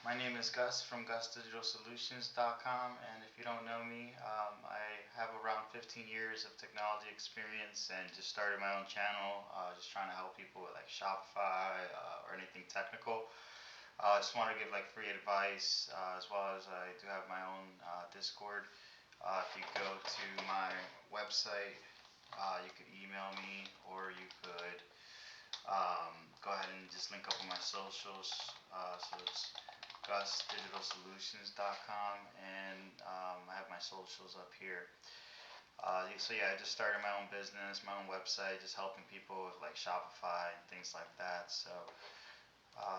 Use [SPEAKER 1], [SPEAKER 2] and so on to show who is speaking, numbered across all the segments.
[SPEAKER 1] My name is Gus from GusDigitalSolutions.com, and if you don't know me, I have around 15 years of technology experience and just started my own channel, just trying to help people with like Shopify or anything technical. I just want to give like free advice, as well as I do have my own Discord. If you go to my website, you could email me, or you could go ahead and just link up with my socials. So it's GusDigitalSolutions.com, and I have my socials up here. So yeah, I just started my own business, my own website, just helping people with like Shopify and things like that. So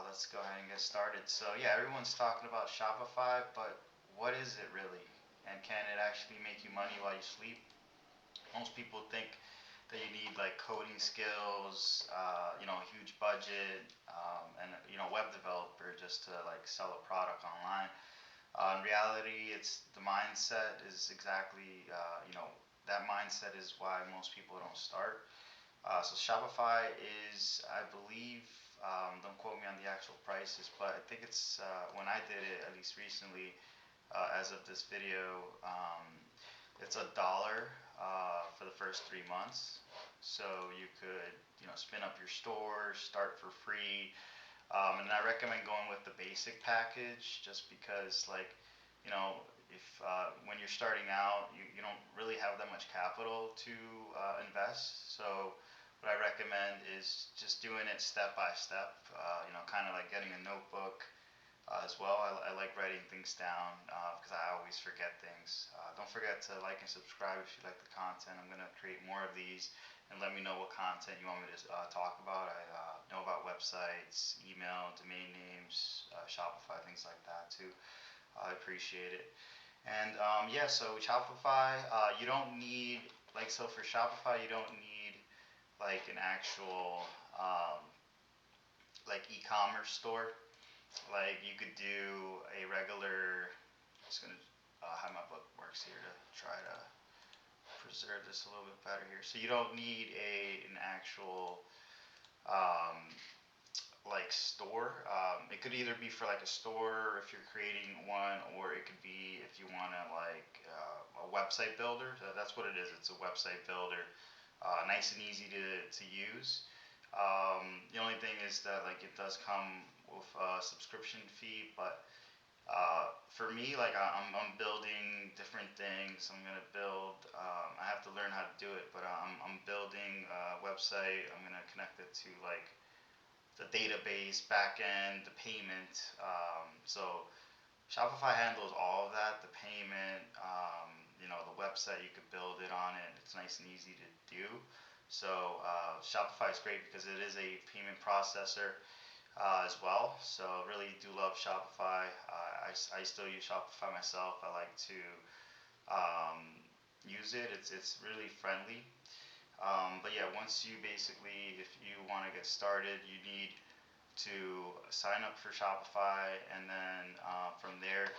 [SPEAKER 1] let's go ahead and get started. So yeah, everyone's talking about Shopify, but what is it really? And can it actually make you money while you sleep? Most people think that you need like coding skills, a huge budget, and web developer just to like sell a product online. In reality, it's the mindset is exactly, that mindset is why most people don't start. So Shopify is, I believe, don't quote me on the actual prices, but I think it's when I did it, at least recently, as of this video, it's $1 for the first 3 months. So you could, spin up your store, start for free, and I recommend going with the basic package just because, like, if when you're starting out, you don't really have that much capital to invest. So what I recommend is just doing it step by step. Kind of like getting a notebook as well. I like writing things down because I always forget things. Don't forget to like and subscribe if you like the content. I'm going to create more of these, and let me know what content you want me to talk about. I know about websites, email, domain names, Shopify, things like that too. I appreciate it. And yeah, so Shopify, you don't need, like, so for Shopify, you don't need like an actual like e-commerce store. Like you could do a regular. I'm just gonna have my bookmarks here to try to preserve this a little bit better here. So you don't need an actual um, like store. It could either be for like a store if you're creating one, or it could be if you want to like a website builder. So that's what it is. It's a website builder, nice and easy to use. The only thing is that like it does come with a subscription fee, but for me, like I'm building different things. I'm gonna build. I have to learn how to do it, but I'm building a website. I'm gonna connect it to like the database, backend, the payment. So Shopify handles all of that. The payment, the website, you could build it on it. It's nice and easy to do. So Shopify is great because it is a payment processor as well. So really do love Shopify. I still use Shopify myself. I like to um, use it. It's really friendly. But yeah, once you basically, if you want to get started, you need to sign up for Shopify, and then from there,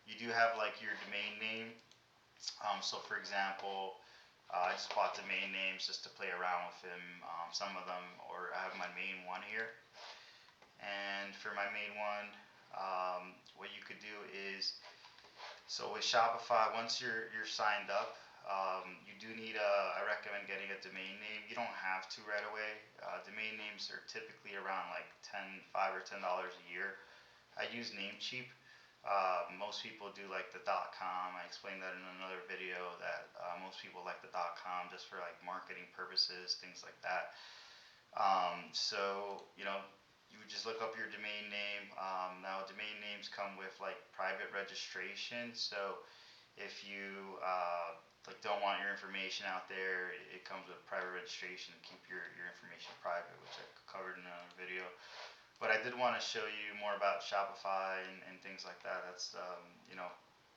[SPEAKER 1] you do have like your domain name. So for example, I just bought domain names just to play around with them. Some of them, or I have my main one here. And for my main one, what you could do is, so with Shopify, once you're signed up, you do need I recommend getting a domain name. You don't have to right away. Domain names are typically around like $5 or $10 a year. I use NameCheap. Most people do like the .com. I explained that in another video that most people like the .com just for like marketing purposes, things like that. So you would just look up your domain name. Now domain names come with like private registration. So if you like don't want your information out there, it comes with private registration to keep your information private, which I covered in another video. But I did want to show you more about Shopify and things like that. That's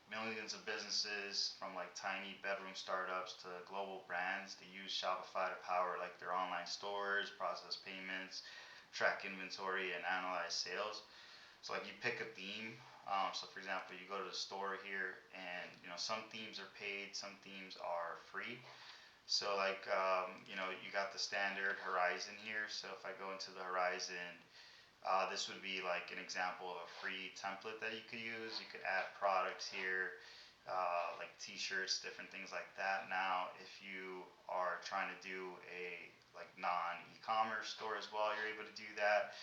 [SPEAKER 1] millions of businesses from like tiny bedroom startups to global brands. They use Shopify to power like their online stores, process payments, track inventory, and analyze sales. So like you pick a theme. So for example, you go to the store here, and some themes are paid, some themes are free. So like you got the standard Horizon here. So if I go into the Horizon, This would be like an example of a free template that you could use. You could add products here, like t-shirts, different things like that. Now, if you are trying to do a like non-e-commerce store as well, you're able to do that.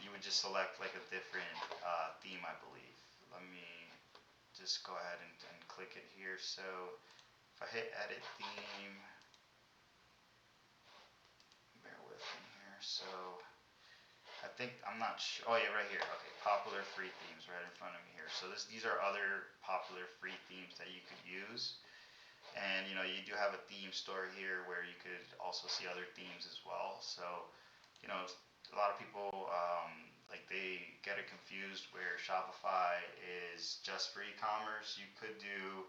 [SPEAKER 1] You would just select like a different theme, I believe. Let me just go ahead and click it here. So if I hit edit theme, bear with me here. So I think, I'm not sure, oh yeah, right here, okay, popular free themes right in front of me here. So these are other popular free themes that you could use. And you do have a theme store here where you could also see other themes as well. So, a lot of people, like they get it confused where Shopify is just for e-commerce. You could do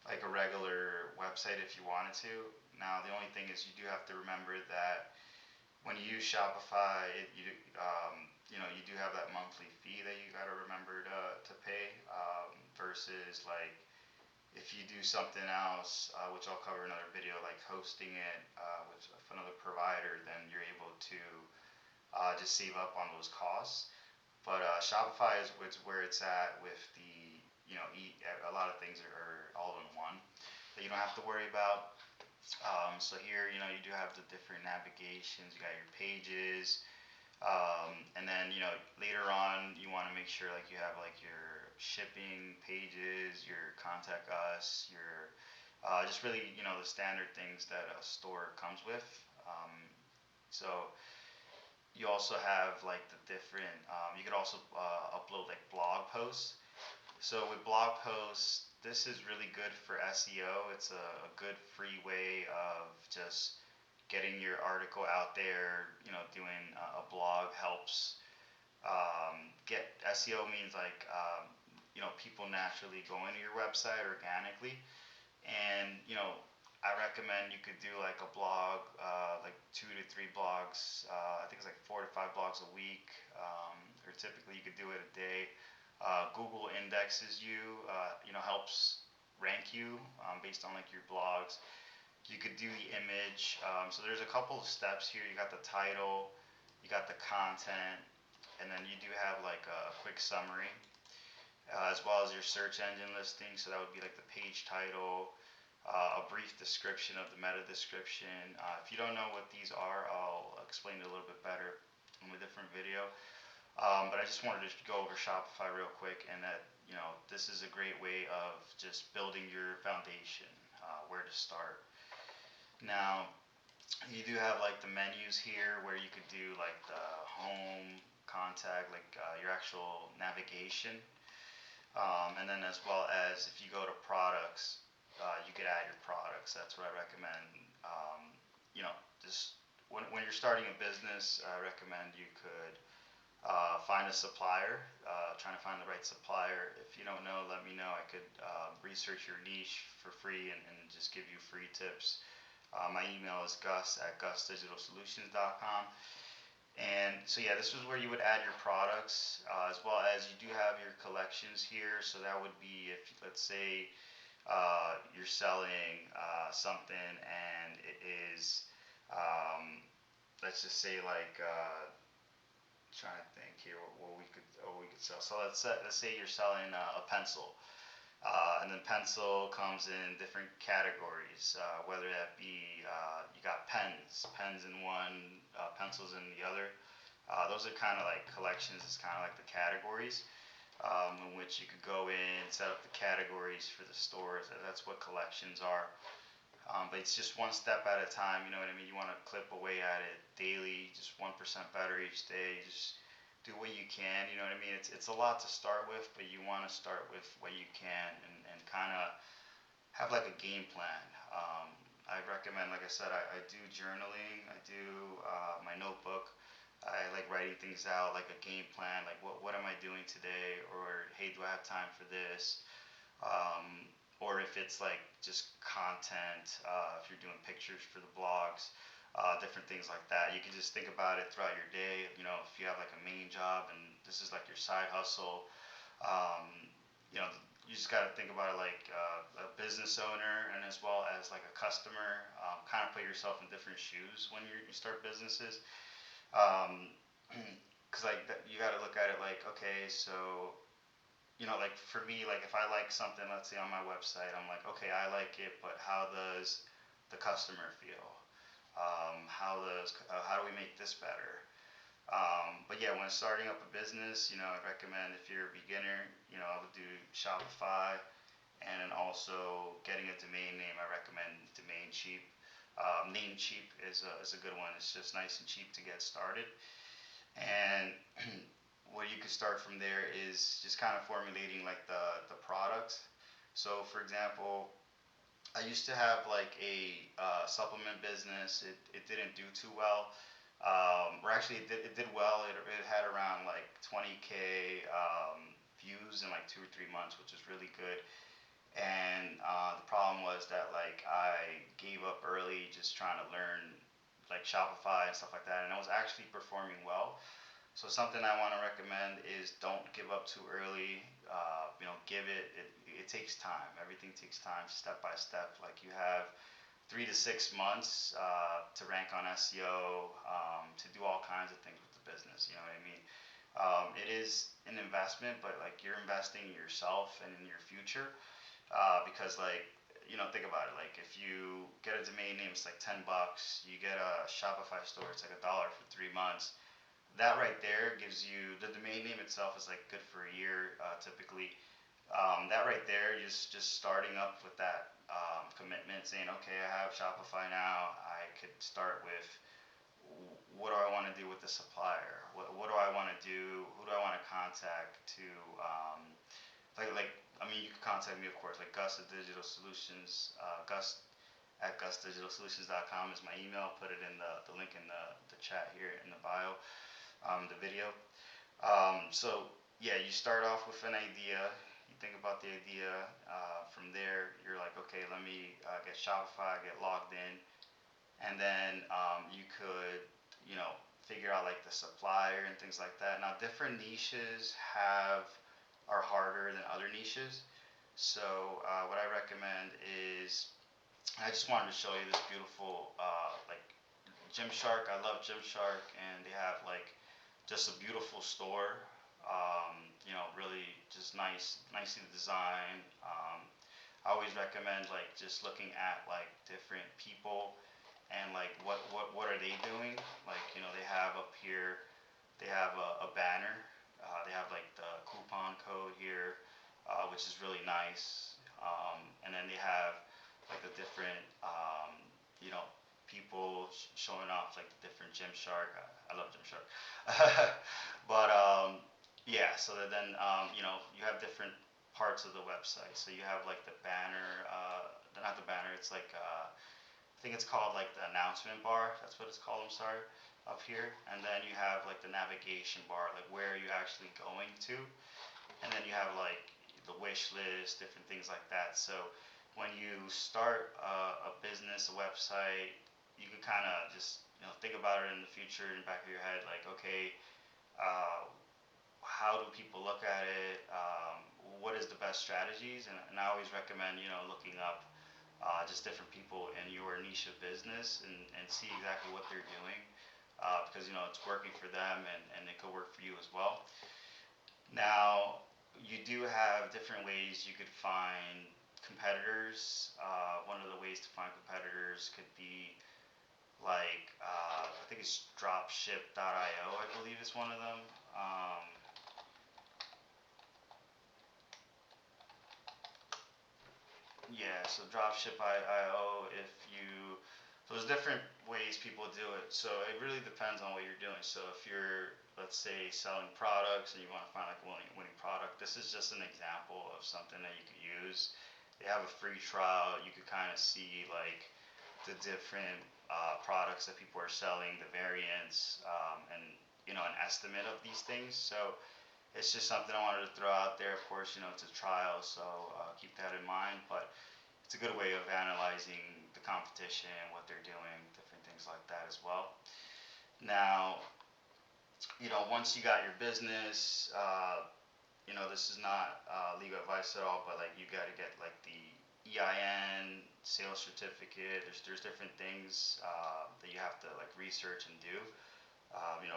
[SPEAKER 1] like a regular website if you wanted to. Now, the only thing is you do have to remember that when you use Shopify, you do have that monthly fee that you got to remember to pay, versus like if you do something else, which I'll cover in another video, like hosting it with another provider, then you're able to just save up on those costs. But Shopify is where it's at with the, a lot of things are all in one that you don't have to worry about. So here, you do have the different navigations, you got your pages, and then, later on, you want to make sure like you have like your shipping pages, your contact us, your, just really, the standard things that a store comes with. So you also have like the different, you could also upload like blog posts. So with blog posts, this is really good for SEO. It's a good free way of just getting your article out there. Doing a blog helps get SEO means like people naturally going to your website organically, and I recommend you could do like a blog, like 2 to 3 blogs. I think it's like 4 to 5 blogs a week, or typically you could do it a day. Google indexes you, helps rank you based on like your blogs. You could do the image. So there's a couple of steps here. You got the title, you got the content, and then you do have like a quick summary, as well as your search engine listing. So that would be like the page title, a brief description of the meta description. If you don't know what these are, I'll explain it a little bit better in a different video. But I just wanted to go over Shopify real quick, and that this is a great way of just building your foundation, where to start. Now, you do have like the menus here where you could do like the home, contact, like your actual navigation. And then as well as if you go to products, you could add your products. That's what I recommend. Just when you're starting a business, I recommend you could find a supplier, trying to find the right supplier. If you don't know, let me know. I could research your niche for free and just give you free tips. My email is gus@GusDigitalSolutions.com. And so yeah, this is where you would add your products, as well as you do have your collections here. So that would be if, let's say, you're selling something and it is, let's just say like, trying to think here what we could sell. So let's say you're selling a pencil. And then pencil comes in different categories, whether that be you got pens in one, pencils in the other. Those are kind of like collections. It's kind of like the categories, in which you could go in, set up the categories for the stores. That's what collections are. But it's just one step at a time. You know what I mean? You want to clip away at it daily, just 1% better each day. Just do what you can. You know what I mean? It's a lot to start with, but you want to start with what you can, and kind of have like a game plan. I recommend, like I said, I do journaling. I do my notebook. I like writing things out, like a game plan, like what am I doing today, or hey, do I have time for this? Or if it's like just content, if you're doing pictures for the blogs, different things like that. You can just think about it throughout your day. If you have like a main job and this is like your side hustle, um, you just got to think about it like a business owner, and as well as like a customer. Kind of put yourself in different shoes when you start businesses. Um, because like you got to look at it like, okay, so like for me, like if I like something, let's say on my website, I'm like, okay, I like it, but how does the customer feel? How do we make this better? But yeah, when starting up a business, I recommend if you're a beginner, I would do Shopify, and then also getting a domain name. I recommend NameCheap. NameCheap is a good one. It's just nice and cheap to get started. And where you could start from there is just kind of formulating like the products. So for example, I used to have like a supplement business. It didn't do too well. Or actually, it did well. It had around like 20K views in like 2 or 3 months, which was really good. And the problem was that like I gave up early just trying to learn like Shopify and stuff like that, and it was actually performing well. So something I want to recommend is don't give up too early. Give it takes time. Everything takes time, step by step. Like you have 3 to 6 months to rank on SEO, to do all kinds of things with the business. You know what I mean? It is an investment, but like you're investing in yourself and in your future. Because like think about it. Like if you get a domain name, it's like $10. You get a Shopify store, it's like $1 for 3 months. That right there gives you the domain name itself is like good for a year typically. That right there, just starting up with that commitment, saying, okay, I have Shopify now. I could start with what do I want to do with the supplier? What do I want to do? Who do I want to contact to like I mean, you can contact me, of course, like Gus at Digital Solutions. Gus at GusDigitalSolutions.com is my email. Put it in the link in the chat here in the bio, the video. So yeah, you start off with an idea. You think about the idea. From there, you're like, okay, let me get Shopify, get logged in, and then you could, figure out like the supplier and things like that. Now, different niches are harder than other niches. So what I recommend is I just wanted to show you this beautiful like Gymshark. I love Gymshark, and they have like just a beautiful store. Really just nicely designed. I always recommend like just looking at like different people and like what are they doing. Like they have up here, they have a banner. They have like the coupon code here, which is really nice. And then they have like the different you know people showing off like the different Gymshark. I love Gymshark. But yeah, so that then you have different parts of the website. So you have like the banner, not the banner. It's like I think it's called like the announcement bar. That's what it's called. I'm sorry, up here. And then you have like the navigation bar, like where are you actually going to? And then you have like the wish list, different things like that. So when you start a business, a website, you can kind of just think about it in the future in the back of your head, like okay, uh, how do people look at it? What is the best strategies? And I always recommend looking up just different people in your niche of business and see exactly what they're doing because it's working for them and it could work for you as well. Now, you do have different ways you could find competitors. One of the ways to find competitors could be like, I think it's Dropship.io, I believe is one of them. Yeah, so Dropship.io, if you, so there's different ways people do it. So it really depends on what you're doing. So if you're, let's say, selling products and you want to find like a winning product, this is just an example of something that you could use. They have a free trial. You could kind of see like the different products that people are selling, the variants, and an estimate of these things. So it's just something I wanted to throw out there. Of course, it's a trial, so keep that in mind. But it's a good way of analyzing the competition, what they're doing, different things like that as well. Now, once you got your business, this is not legal advice at all, but like you got to get like the EIN, sales certificate. There's different things that you have to like research and do.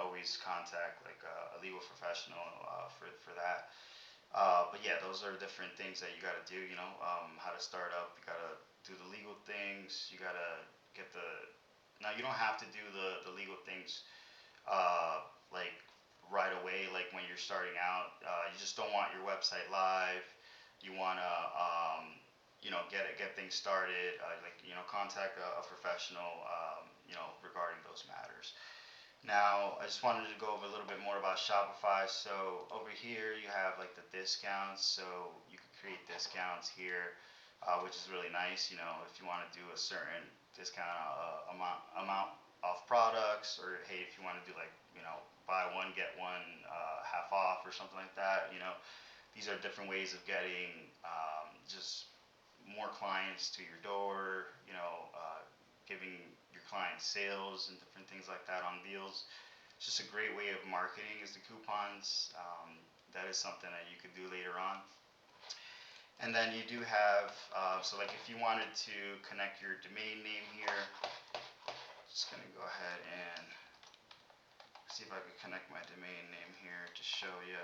[SPEAKER 1] Always contact like a legal professional for that. But yeah, those are different things that you got to do. How to start up. You got to do the legal things. You got to get the. Now you don't have to do the legal things like right away. Like when you're starting out, you just don't want your website live. You want to get things started. Contact a professional. Regarding those matters. Now, I just wanted to go over a little bit more about Shopify. So over here, you have like the discounts. So you can create discounts here, which is really nice. If you want to do a certain discount amount off products, or hey, if you want to do like buy one get one half off or something like that. These are different ways of getting just more clients to your door. Giving your clients sales and different things like that on deals. It's just a great way of marketing is the coupons. That is something that you could do later on. And then you do have, so like if you wanted to connect your domain name here, just gonna go ahead and see if I could connect my domain name here to show you.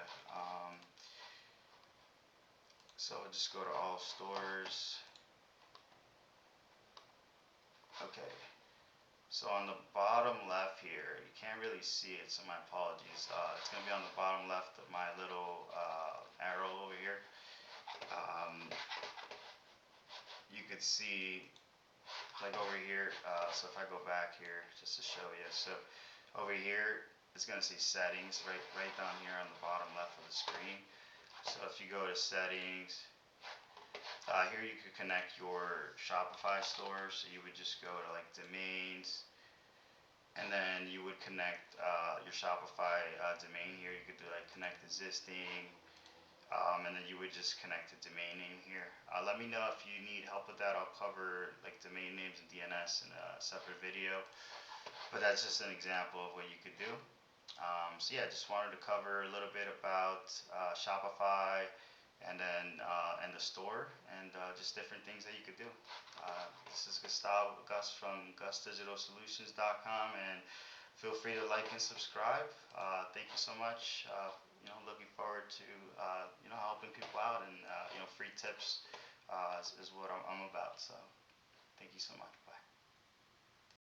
[SPEAKER 1] So I'll just go to all stores. Okay. So on the bottom left here, you can't really see it, so my apologies. It's going to be on the bottom left of my little arrow over here. You could see, like over here, so if I go back here, just to show you. So over here, it's going to say settings, right down here on the bottom left of the screen. So if you go to settings, here you could connect your Shopify store. So you would just go to like domains, and then you would connect your Shopify domain here. You could do like connect existing, and then you would just connect the domain name here. Let me know if you need help with that. I'll cover like domain names and DNS in a separate video, but that's just an example of what you could do. So yeah, just wanted to cover a little bit about Shopify, and then and the store, and just different things that you could do. This is Gus from GusDigitalSolutions.com, and feel free to like and subscribe. Thank you so much. Looking forward to helping people out, and free tips is what I'm about. So thank you so much.